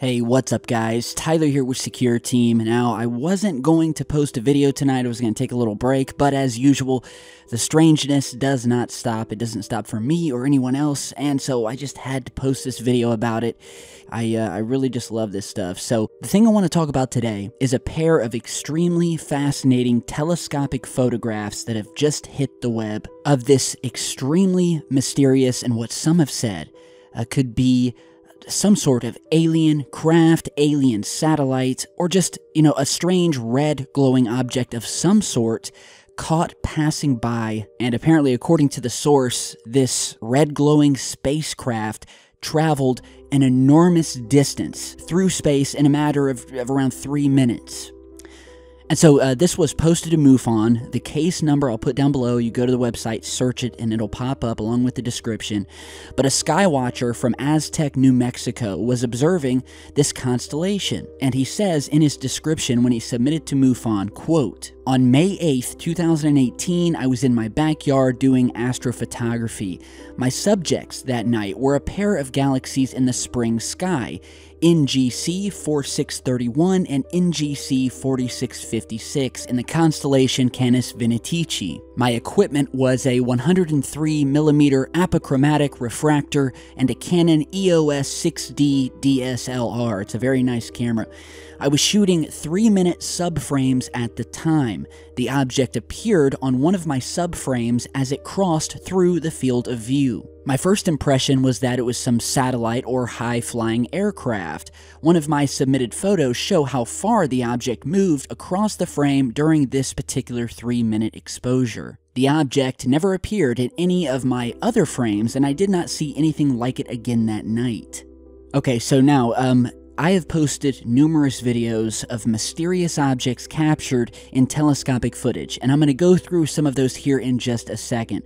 Hey, what's up guys? Tyler here with Secureteam. Now, I wasn't going to post a video tonight, I was going to take a little break, but as usual, the strangeness does not stop. It doesn't stop for me or anyone else, and so I just had to post this video about it. I really just love this stuff. So, the thing I want to talk about today is a pair of extremely fascinating telescopic photographs that have just hit the web of this extremely mysterious and what some have said could be some sort of alien craft, alien satellite, or just, a strange red glowing object of some sort caught passing by. And apparently, according to the source, this red glowing spacecraft traveled an enormous distance through space in a matter of around 3 minutes. And so this was posted to MUFON. The case number I'll put down below. You go to the website, search it, and it'll pop up along with the description. But a skywatcher from Aztec, New Mexico was observing this constellation. And he says in his description when he submitted to MUFON, quote, "On May 8th, 2018, I was in my backyard doing astrophotography. My subjects that night were a pair of galaxies in the spring sky, NGC 4631 and NGC 4656 in the constellation Canis Venatici. My equipment was a 103mm apochromatic refractor and a Canon EOS 6D DSLR. It's a very nice camera. I was shooting 3-minute subframes at the time. The object appeared on one of my subframes as it crossed through the field of view. My first impression was that it was some satellite or high-flying aircraft. One of my submitted photos show how far the object moved across the frame during this particular 3-minute exposure. The object never appeared in any of my other frames, and I did not see anything like it again that night." Okay, so now, I have posted numerous videos of mysterious objects captured in telescopic footage, and I'm going to go through some of those here in just a second.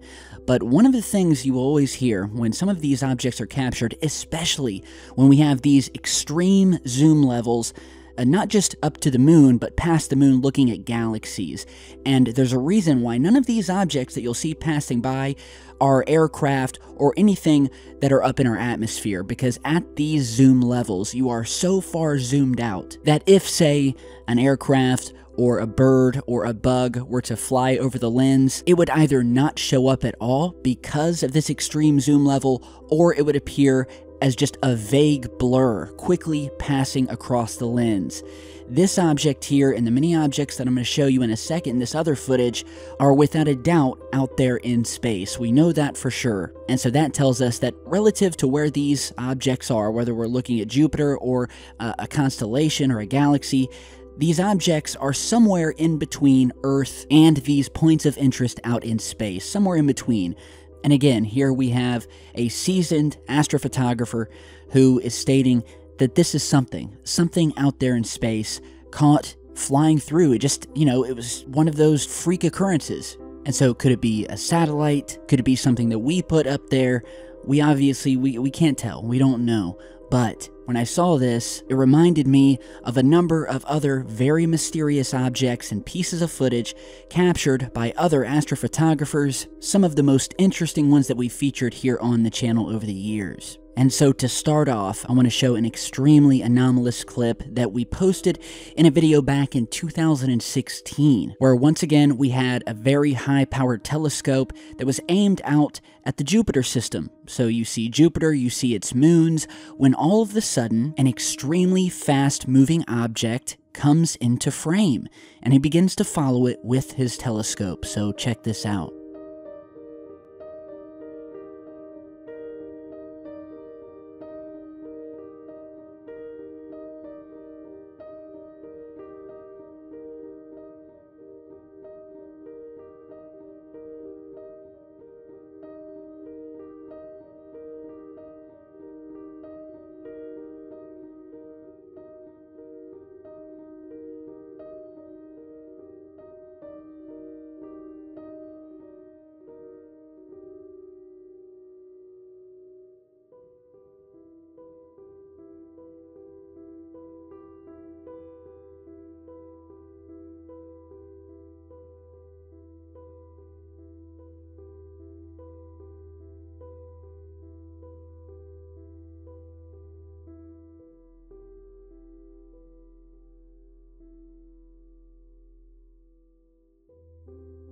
But one of the things you always hear when some of these objects are captured, especially when we have these extreme zoom levels, not just up to the moon, but past the moon looking at galaxies. And there's a reason why none of these objects that you'll see passing by are aircraft or anything that are up in our atmosphere, because at these zoom levels, you are so far zoomed out that if, say, an aircraft or a bird or a bug were to fly over the lens, it would either not show up at all because of this extreme zoom level, or it would appear as just a vague blur quickly passing across the lens. This object here and the many objects that I'm going to show you in a second, this other footage, are without a doubt out there in space. We know that for sure. And so that tells us that relative to where these objects are, whether we're looking at Jupiter or a constellation or a galaxy, these objects are somewhere in between Earth and these points of interest out in space, somewhere in between. And again, here we have a seasoned astrophotographer who is stating that this is something out there in space caught flying through. It just, it was one of those freak occurrences. And so could it be a satellite? Could it be something that we put up there? We obviously, we can't tell. We don't know. But when I saw this, it reminded me of a number of other very mysterious objects and pieces of footage captured by other astrophotographers, some of the most interesting ones that we've featured here on the channel over the years. And so to start off, I want to show an extremely anomalous clip that we posted in a video back in 2016, where once again we had a very high-powered telescope that was aimed out at the Jupiter system. So you see Jupiter, you see its moons, when all of a sudden an extremely fast-moving object comes into frame, and he begins to follow it with his telescope. So check this out.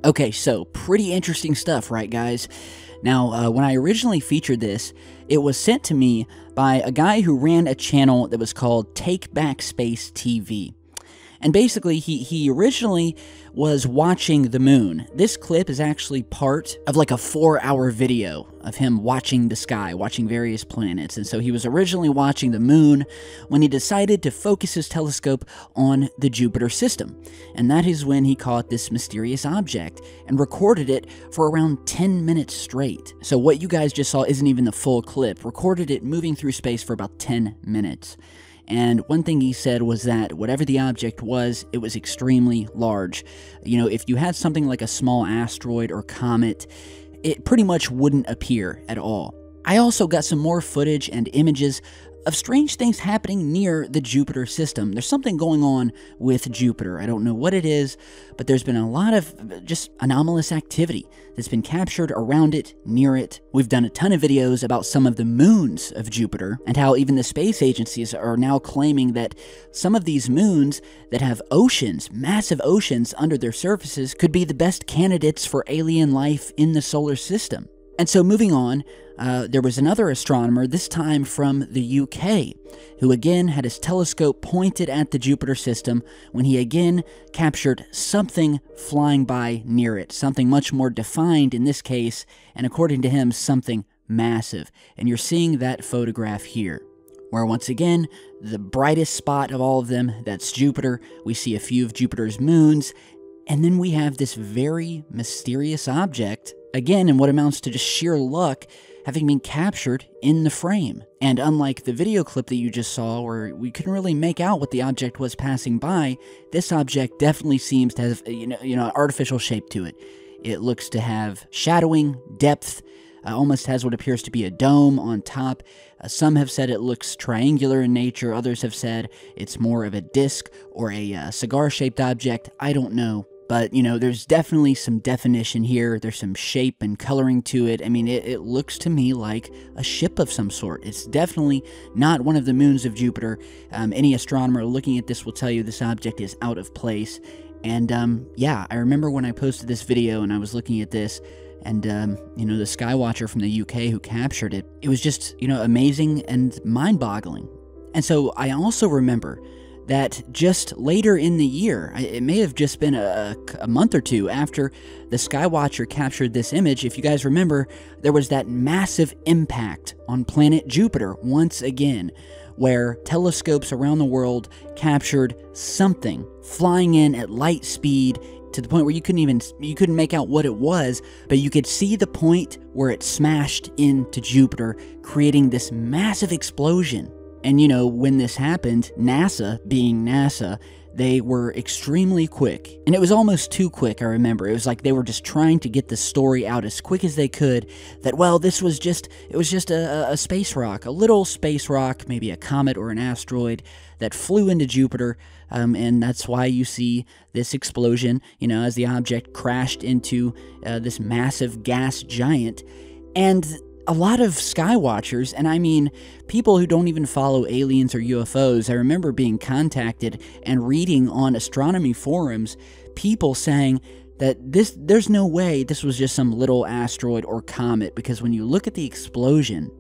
Okay, so pretty interesting stuff, right, guys? Now, when I originally featured this, it was sent to me by a guy who ran a channel that was called Take Back Space TV. And basically, he originally was watching the moon. This clip is actually part of like a 4-hour video of him watching the sky, watching various planets. And so he was originally watching the moon when he decided to focus his telescope on the Jupiter system. And that is when he caught this mysterious object and recorded it for around 10 minutes straight. So what you guys just saw isn't even the full clip. Recorded it moving through space for about 10 minutes. And one thing he said was that whatever the object was, it was extremely large. You know, if you had something like a small asteroid or comet, it pretty much wouldn't appear at all. I also got some more footage and images of strange things happening near the Jupiter system. There's something going on with Jupiter. I don't know what it is, but there's been a lot of just anomalous activity that's been captured around it, near it. We've done a ton of videos about some of the moons of Jupiter and how even the space agencies are now claiming that some of these moons that have oceans, massive oceans under their surfaces, could be the best candidates for alien life in the solar system. And so moving on, there was another astronomer, this time from the UK, who again had his telescope pointed at the Jupiter system when he again captured something flying by near it, something much more defined in this case, and according to him, something massive. And you're seeing that photograph here, where once again, the brightest spot of all of them, that's Jupiter. We see a few of Jupiter's moons, and then we have this very mysterious object, again, in what amounts to just sheer luck, having been captured in the frame. And unlike the video clip that you just saw, where we couldn't really make out what the object was passing by, this object definitely seems to have, an artificial shape to it. It looks to have shadowing, depth, almost has what appears to be a dome on top. Some have said it looks triangular in nature. Others have said it's more of a disc or a cigar-shaped object. I don't know. But, there's definitely some definition here. There's some shape and coloring to it. I mean, it looks to me like a ship of some sort. It's definitely not one of the moons of Jupiter. Any astronomer looking at this will tell you this object is out of place. And, I remember when I posted this video and I was looking at this, and, the Skywatcher from the UK who captured it, it was just, amazing and mind-boggling. And so I also remember that just later in the year, it may have just been a month or two after the Skywatcher captured this image, if you guys remember, there was that massive impact on planet Jupiter once again, where telescopes around the world captured something flying in at light speed to the point where you couldn't make out what it was, but you could see the point where it smashed into Jupiter, creating this massive explosion. And when this happened, NASA, being NASA, they were extremely quick. And it was almost too quick, I remember. It was like they were just trying to get the story out as quick as they could, that, well, it was just a space rock, a little space rock, maybe a comet or an asteroid that flew into Jupiter, and that's why you see this explosion, as the object crashed into this massive gas giant. And a lot of skywatchers, and I mean people who don't even follow aliens or UFOs, I remember being contacted and reading on astronomy forums, people saying that there's no way this was just some little asteroid or comet, because when you look at the explosion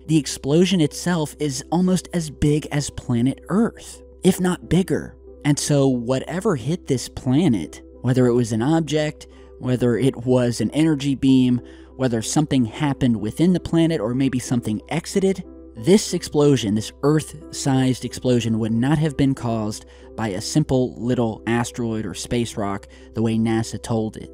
itself is almost as big as planet Earth, if not bigger. And so whatever hit this planet, whether it was an object, whether it was an energy beam, whether something happened within the planet or maybe something exited, this explosion, this Earth-sized explosion, would not have been caused by a simple little asteroid or space rock the way NASA told it.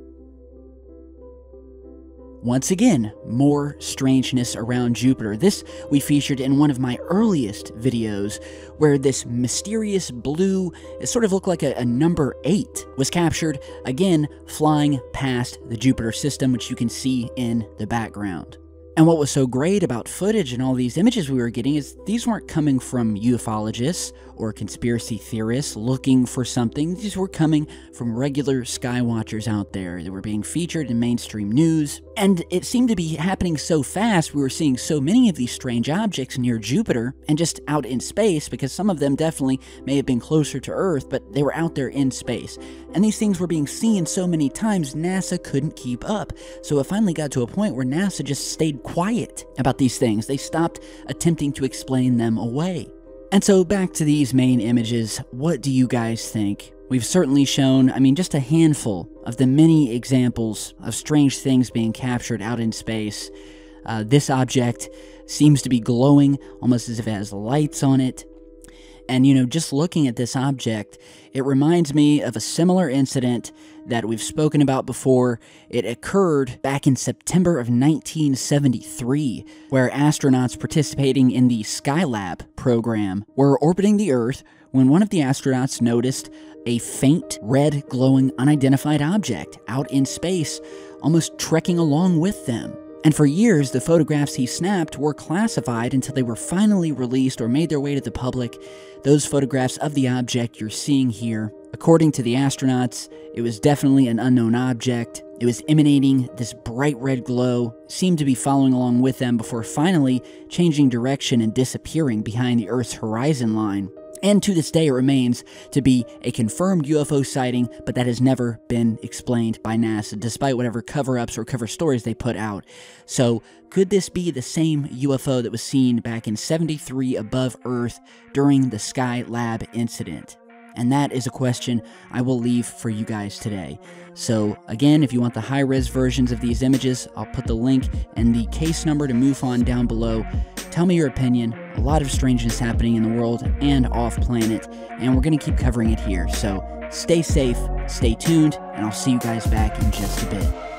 Once again, more strangeness around Jupiter. This we featured in one of my earliest videos, where this mysterious blue, it sort of looked like a number 8, was captured, again, flying past the Jupiter system, which you can see in the background. And what was so great about footage and all these images we were getting is these weren't coming from ufologists or conspiracy theorists looking for something. These were coming from regular sky watchers out there that were being featured in mainstream news. And it seemed to be happening so fast. We were seeing so many of these strange objects near Jupiter and just out in space, because some of them definitely may have been closer to Earth, but they were out there in space. And these things were being seen so many times, NASA couldn't keep up. So it finally got to a point where NASA just stayed quiet about these things. They stopped attempting to explain them away. And so back to these main images, what do you guys think? We've certainly shown, just a handful of the many examples of strange things being captured out in space. This object seems to be glowing, almost as if it has lights on it. And, just looking at this object, it reminds me of a similar incident that we've spoken about before. It occurred back in September of 1973, where astronauts participating in the Skylab program were orbiting the Earth when one of the astronauts noticed a faint, red, glowing, unidentified object out in space, almost trekking along with them. And for years, the photographs he snapped were classified until they were finally released or made their way to the public. Those photographs of the object you're seeing here, according to the astronauts, it was definitely an unknown object. It was emanating this bright red glow, seemed to be following along with them before finally changing direction and disappearing behind the Earth's horizon line. And to this day, it remains to be a confirmed UFO sighting, but that has never been explained by NASA, despite whatever cover-ups or cover stories they put out. So, could this be the same UFO that was seen back in '73 above Earth during the Skylab incident? And that is a question I will leave for you guys today. So again, if you want the high-res versions of these images, I'll put the link and the case number to MUFON down below. Tell me your opinion. A lot of strangeness happening in the world and off-planet, and we're going to keep covering it here. So stay safe, stay tuned, and I'll see you guys back in just a bit.